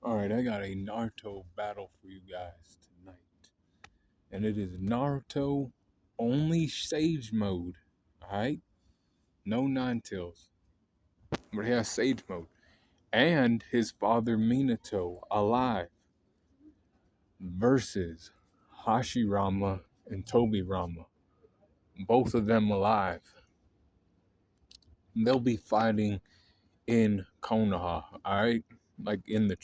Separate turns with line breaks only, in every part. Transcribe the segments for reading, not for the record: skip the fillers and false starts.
Alright, I got a Naruto battle for you guys tonight. And it is Naruto only Sage mode. Alright? No Nine Tails. But he has Sage mode. And his father Minato alive versus Hashirama and Tobirama. Both of them alive. They'll be fighting in Konoha, alright? Like in the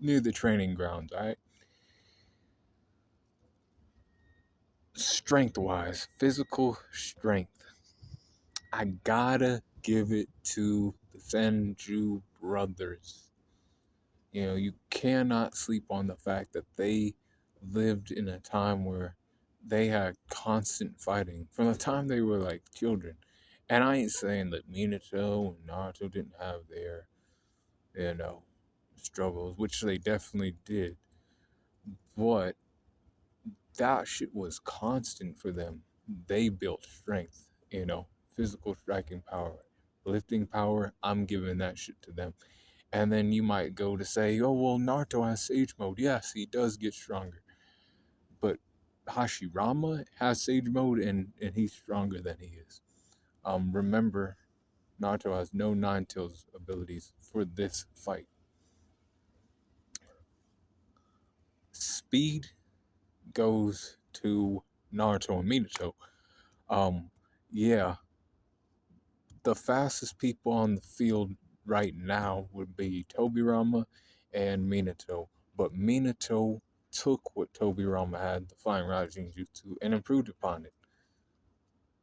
near the training grounds, alright? Strength wise, physical strength, I gotta give it to the Senju brothers. You know, you cannot sleep on the fact that they lived in a time where they had constant fighting from the time they were like children. And I ain't saying that Minato and Naruto didn't have their, you know, struggles, which they definitely did. But that shit was constant for them. They built strength, you know, physical striking power, lifting power. I'm giving that shit to them. And then you might go to say, oh, well, Naruto has Sage mode. Yes, he does get stronger. But Hashirama has Sage mode and he's stronger than he is. Remember, Naruto has no Nine Tails abilities for this fight. Speed goes to Naruto and Minato. Um, yeah, the fastest people on the field right now would be Tobirama and Minato. But Minato took what Tobirama had, the Flying Rising Jutsu, and improved upon it.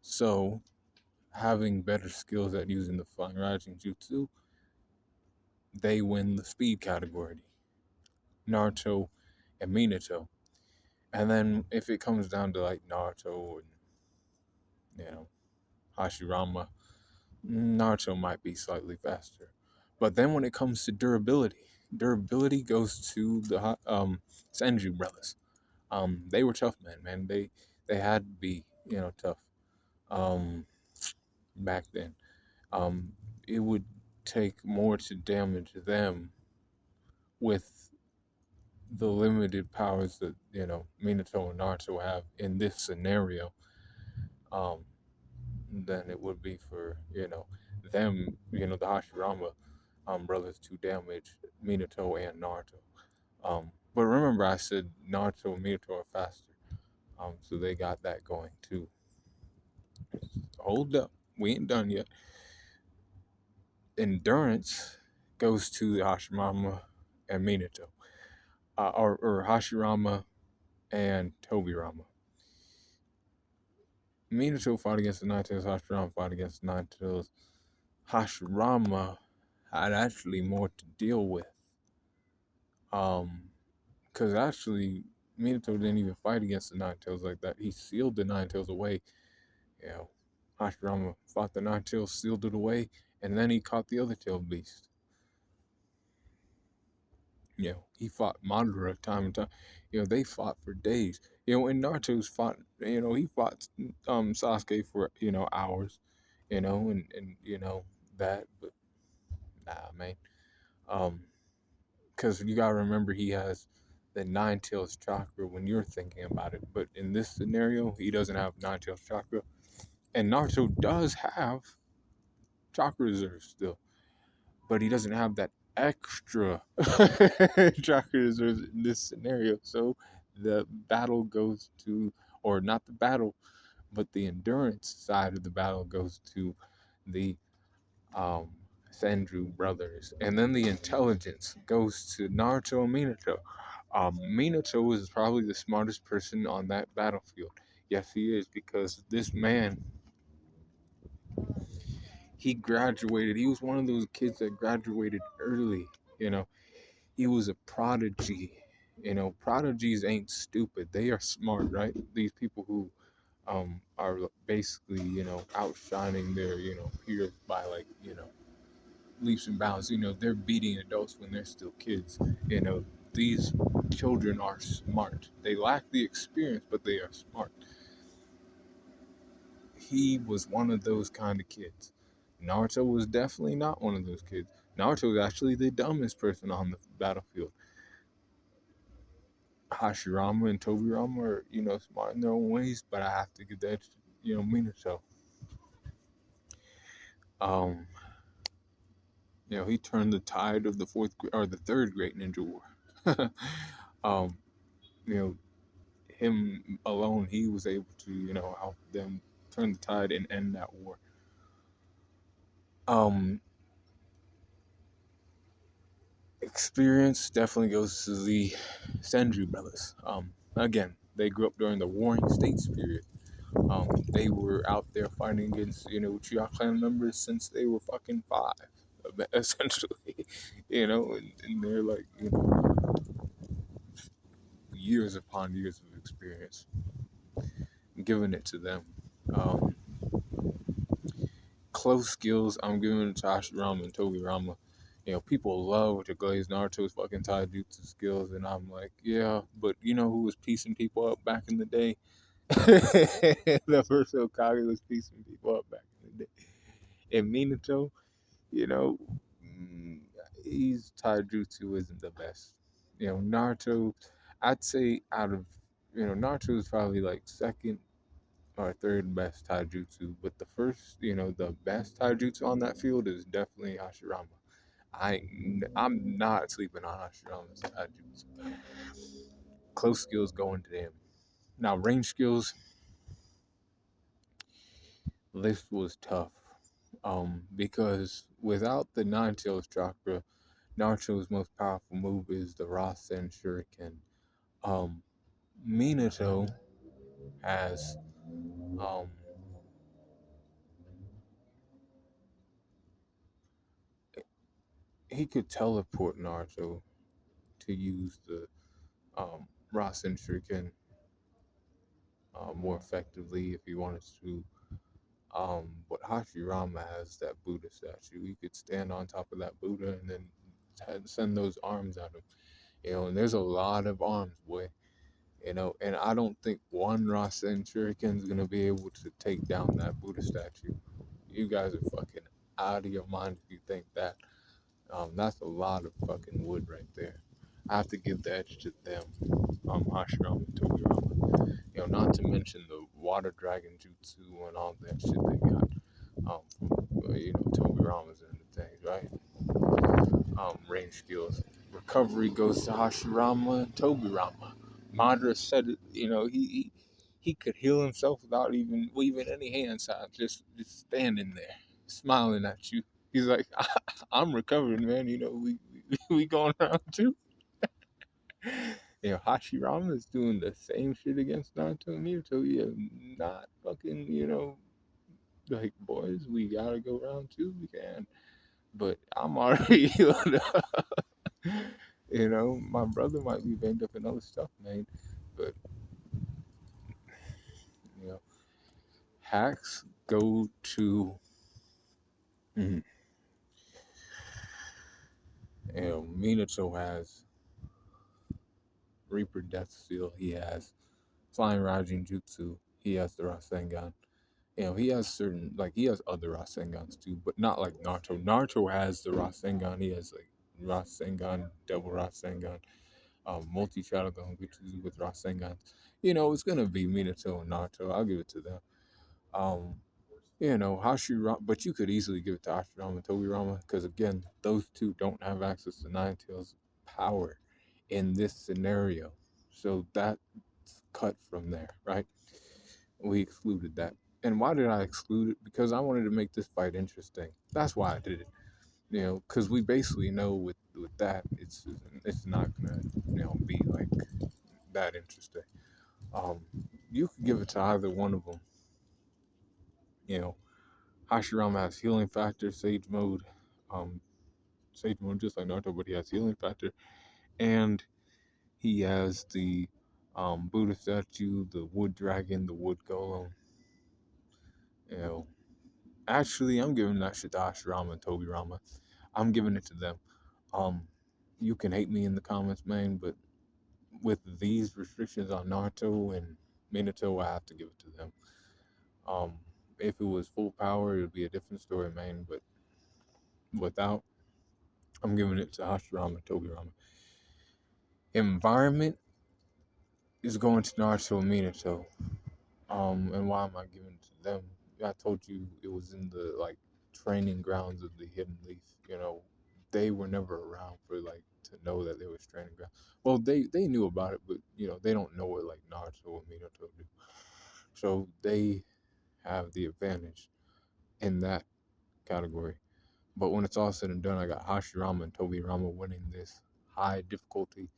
So, having better skills at using the Flying Rising Jutsu, they win the speed category. Naruto and Minato. And then if it comes down to like Naruto and, you know, Hashirama, Naruto might be slightly faster. But then when it comes to durability goes to the Senju brothers. They were tough men, man. They had to be, you know, tough. Um, back then. It would take more to damage them with the limited powers that, you know, Minato and Naruto have in this scenario. Um, than it would be for, you know, them, you know, the Hashirama brothers to damage Minato and Naruto. But remember, I said Naruto and Minato are faster, so they got that going too. Hold up, we ain't done yet. Endurance goes to the Hashirama and Minato, or Hashirama and Tobirama. Minato fought against the Nine Tails, Hashirama fought against the Nine Tails. Hashirama had actually more to deal with. Because actually, Minato didn't even fight against the Nine Tails like that. He sealed the Nine Tails away. You know, Hashirama fought the Nine Tails, sealed it away, and then he caught the other tail beast. You know, he fought Madara time and time. You know, they fought for days. You know, and Naruto's fought. You know, he fought Sasuke for, you know, hours. You know, and you know that, but nah, man. Because you gotta remember he has the Nine Tails chakra when you're thinking about it. But in this scenario, he doesn't have Nine Tails chakra, and Naruto does have chakra reserves still, but he doesn't have that extra chakra reserves in this scenario. So the battle goes to, or not the battle, but the endurance side of the battle goes to the um, Senju brothers, and then the intelligence goes to Naruto and Minato. Minato is probably the smartest person on that battlefield. Yes, he is, because this man, he graduated. He was one of those kids that graduated early. You know, he was a prodigy. You know, prodigies ain't stupid. They are smart, right? These people who are basically, you know, outshining their, you know, peers by, like, you know, leaps and bounds. You know, they're beating adults when they're still kids. You know, these children are smart. They lack the experience, but they are smart. He was one of those kind of kids. Naruto was definitely not one of those kids. Naruto is actually the dumbest person on the battlefield. Hashirama and Tobirama are, smart in their own ways, but I have to give that, Minato. Um, he turned the tide of the or the third Great Ninja War. um, you know, him alone, he was able to, help them turn the tide and end that war. Um, Experience definitely goes to the Senju brothers. Again, they grew up during the Warring States period. They were out there fighting against, Uchiha clan members since they were fucking five, essentially. And they're like, years upon years of experience, giving it to them. Um, Close skills, I'm giving it to Hashirama and Tobirama. People love to glaze Naruto's fucking taijutsu skills, and I'm like, yeah, but you know who was piecing people up back in the day? The first Hokage was piecing people up back in the day. And Minato, you know, mm, his taijutsu isn't the best. Naruto, I'd say out of, Naruto is probably like second or third best taijutsu, but the first, the best taijutsu on that field is definitely Hashirama. I'm not sleeping on Hashirama's taijutsu. Close skills going to him. Now range skills, this was tough. Because without the Nine Tails chakra, Naruto's most powerful move is the Rasen Shuriken. Um, Minato has um he could teleport Naruto to use the Rasen Shuriken more effectively if he wanted to. But Hashirama has that Buddha statue. He could stand on top of that Buddha and then send those arms at him. And there's a lot of arms, boy. And I don't think one Rasen Shuriken is gonna be able to take down that Buddha statue. You guys are fucking out of your mind if you think that. That's a lot of fucking wood right there. I have to give the edge to them, Hashirama and Tobirama. Not to mention the water dragon jutsu and all that shit they got. Tobirama's and the things, right? Range skills. Recovery goes to Hashirama and Tobirama. Madara said it, he could heal himself without even waving any hand signs, just standing there, smiling at you. He's like, I'm recovering, man. We going around too. Hashirama is doing the same shit against Naruto and Minato. Yeah, not fucking, like, boys, we gotta go round two. We can. But I'm already healed up. My brother might be banged up and other stuff, man. But, you know, hacks go to, mm, Minato has Reaper Death Seal. He has Flying Rajin Jutsu. He has the Rasengan. He has he has other Rasengans too, but not like Naruto. Naruto has the Rasengan. He has like Rasengan, double Rasengan, multi-shadow Genjutsu with Rasengan. It's gonna be Minato and Naruto. I'll give it to them. Um, Hashirama, but you could easily give it to Hashirama and Tobirama because again, those two don't have access to Nine Tails power in this scenario. So that's cut from there, right? We excluded that. And why did I exclude it? Because I wanted to make this fight interesting. That's why I did it. Because we basically know with that, it's not gonna be like that interesting. Um, you could give it to either one of them. You know, Hashirama has healing factor, um, sage mode just like Naruto, but he has healing factor, and he has the Buddha statue, the wood dragon, the wood golem. You know, actually, I'm giving that shit to Hashirama and Tobirama. I'm giving it to them. Um, you can hate me in the comments, man, but with these restrictions on Naruto and Minato, I have to give it to them. Um, if it was full power, it would be a different story, man. But without, I'm giving it to Hashirama and Tobirama. Environment is going to Naruto and Minato. And why am I giving it to them? I told you it was in the like training grounds of the Hidden Leaf. You know, they were never around for like to know that there was training ground. Well, they knew about it, but you know they don't know it like Naruto and Minato do. So they have the advantage in that category. But when it's all said and done, I got Hashirama and Tobirama winning this high difficulty.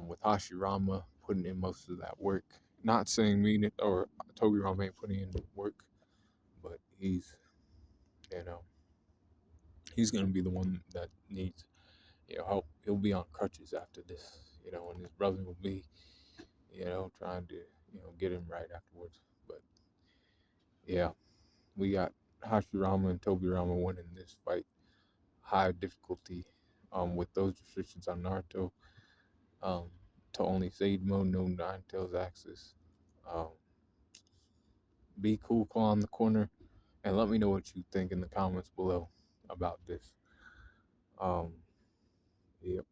With Hashirama putting in most of that work. Not saying me or Tobirama ain't putting in work, but you know, he's gonna be the one that needs, help. He'll be on crutches after this, and his brother will be, trying to, get him right afterwards. But yeah, we got Hashirama and Tobirama winning this fight, high difficulty, with those restrictions on Naruto, um, to only Sage mode, no Nine Tails axis. Um, be cool, claw on the corner, and let me know what you think in the comments below about this. Um, yep.